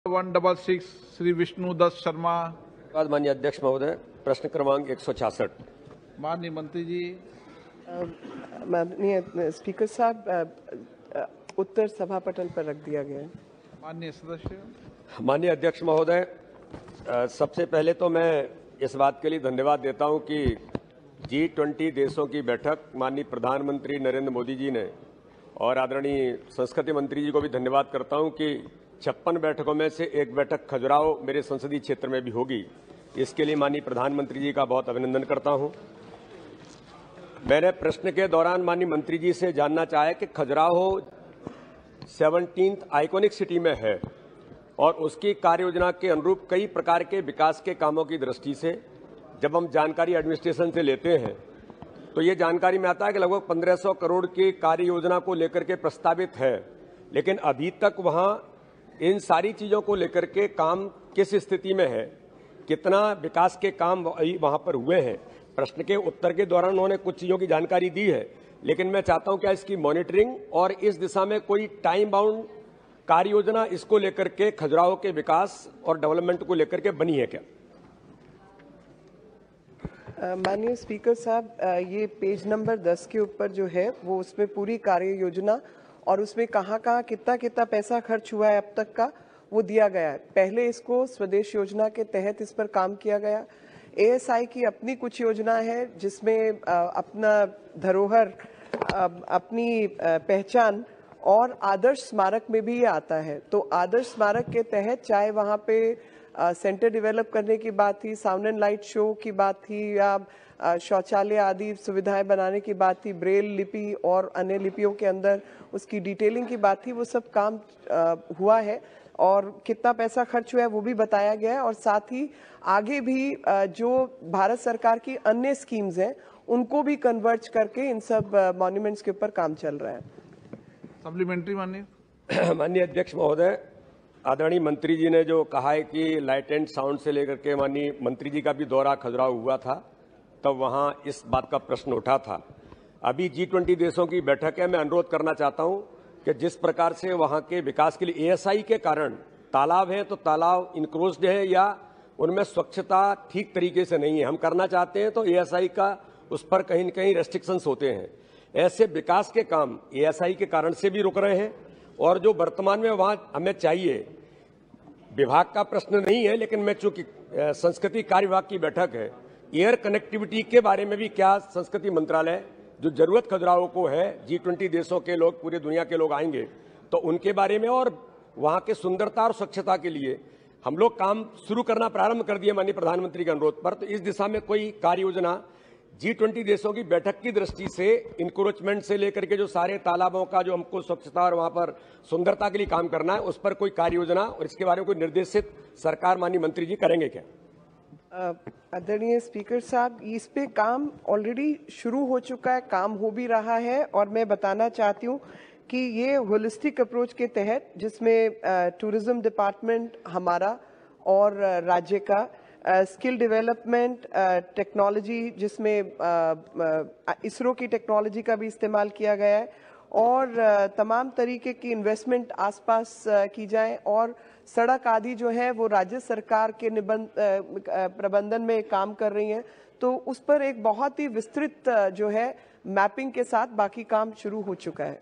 166 श्री विष्णु दत्त शर्मा। माननीय अध्यक्ष महोदय, प्रश्न क्रमांक 166। माननीय मंत्री जी। माननीय स्पीकर साहब, उत्तर सभा पटल पर रख दिया गया है। माननीय सदस्य। माननीय अध्यक्ष महोदय, सबसे पहले तो मैं इस बात के लिए धन्यवाद देता हूं कि G20 देशों की बैठक माननीय प्रधानमंत्री नरेंद्र मोदी जी ने और आदरणीय संस्कृति मंत्री जी को भी धन्यवाद करता हूं कि 56 बैठकों में से एक बैठक खजुराहो मेरे संसदीय क्षेत्र में भी होगी। इसके लिए माननीय प्रधानमंत्री जी का बहुत अभिनंदन करता हूं। मैंने प्रश्न के दौरान माननीय मंत्री जी से जानना चाहा कि खजुराहो 17th आइकॉनिक सिटी में है और उसकी कार्य योजना के अनुरूप कई प्रकार के विकास के कामों की दृष्टि से जब हम जानकारी एडमिनिस्ट्रेशन से लेते हैं तो ये जानकारी में आता है कि लगभग 1500 करोड़ की कार्य योजना को लेकर के प्रस्तावित है, लेकिन अभी तक वहां इन सारी चीजों को लेकर के काम किस स्थिति में है, कितना विकास के काम वहां पर हुए हैं। प्रश्न के उत्तर के दौरान उन्होंने कुछ चीजों की जानकारी दी है, लेकिन मैं चाहता हूं क्या इसकी मॉनिटरिंग और इस दिशा में कोई टाइम बाउंड कार्य योजना इसको लेकर के खजुराहो के विकास और डेवलपमेंट को लेकर के बनी है क्या? माननीय स्पीकर साहब, ये पेज नंबर 10 के ऊपर जो है वो उसमें पूरी कार्य योजना और उसमें कहाँ कितना कितना पैसा खर्च हुआ है अब तक का वो दिया गया है। पहले इसको स्वदेश योजना के तहत इस पर काम किया गया। ASI की अपनी कुछ योजना है जिसमें अपना धरोहर, अपनी पहचान और आदर्श स्मारक में भी ये आता है। तो आदर्श स्मारक के तहत चाहे वहाँ पे सेंटर डेवलप करने की बात थी, साउंड एंड लाइट शो की बात थी या शौचालय आदि सुविधाएं बनाने की बात थी, ब्रेल लिपि और अन्य लिपियों के अंदर उसकी डिटेलिंग की बात थी, वो सब काम हुआ है और कितना पैसा खर्च हुआ है वो भी बताया गया है। और साथ ही आगे भी जो भारत सरकार की अन्य स्कीम्स हैं उनको भी कन्वर्ज करके इन सब मॉन्यूमेंट्स के ऊपर काम चल रहा है। सप्लीमेंट्री माननीय। माननीय अध्यक्ष महोदय, आदरणीय मंत्री जी ने जो कहा है कि लाइट एंड साउंड से लेकर के माननीय मंत्री जी का भी दौरा खजुराहो हुआ था, तब वहां इस बात का प्रश्न उठा था। अभी G20 देशों की बैठक है। मैं अनुरोध करना चाहता हूं कि जिस प्रकार से वहां के विकास के लिए ASI के कारण तालाब हैं तो तालाब इनक्रोच्ड है या उनमें स्वच्छता ठीक तरीके से नहीं है, हम करना चाहते हैं तो ASI का उस पर कहीं न कहीं रेस्ट्रिक्शंस होते हैं। ऐसे विकास के काम ASI के कारण से भी रुक रहे हैं और जो वर्तमान में वहां हमें चाहिए, विभाग का प्रश्न नहीं है, लेकिन मैं चूंकि संस्कृति कार्य विभाग की बैठक है, एयर कनेक्टिविटी के बारे में भी क्या संस्कृति मंत्रालय जो जरूरत खजुराहो को है, G20 देशों के लोग, पूरी दुनिया के लोग आएंगे तो उनके बारे में और वहां के सुंदरता और स्वच्छता के लिए हम लोग काम शुरू करना प्रारंभ कर दिए माननीय प्रधानमंत्री के अनुरोध पर। तो इस दिशा में कोई कार्य योजना G20 देशों की बैठक की दृष्टि से इंक्रोचमेंट से लेकर के जो सारे तालाबों का जो हमको स्वच्छता और वहां पर सुंदरता के लिए काम करना है, उस पर कोई कार्य योजना और इसके बारे में कोई निर्देशित सरकार माननीय मंत्री जी करेंगे क्या? आदरणीय स्पीकर साहब, इस पे काम ऑलरेडी शुरू हो चुका है, काम हो भी रहा है। और मैं बताना चाहती हूँ कि ये होलिस्टिक अप्रोच के तहत जिसमें टूरिज्म डिपार्टमेंट हमारा और राज्य का, स्किल डेवलपमेंट, टेक्नोलॉजी जिसमें इसरो की टेक्नोलॉजी का भी इस्तेमाल किया गया है और तमाम तरीके की इन्वेस्टमेंट आसपास की जाए और सड़क आदि जो है वो राज्य सरकार के प्रबंधन में काम कर रही हैं। तो उस पर एक बहुत ही विस्तृत जो है मैपिंग के साथ बाकी काम शुरू हो चुका है।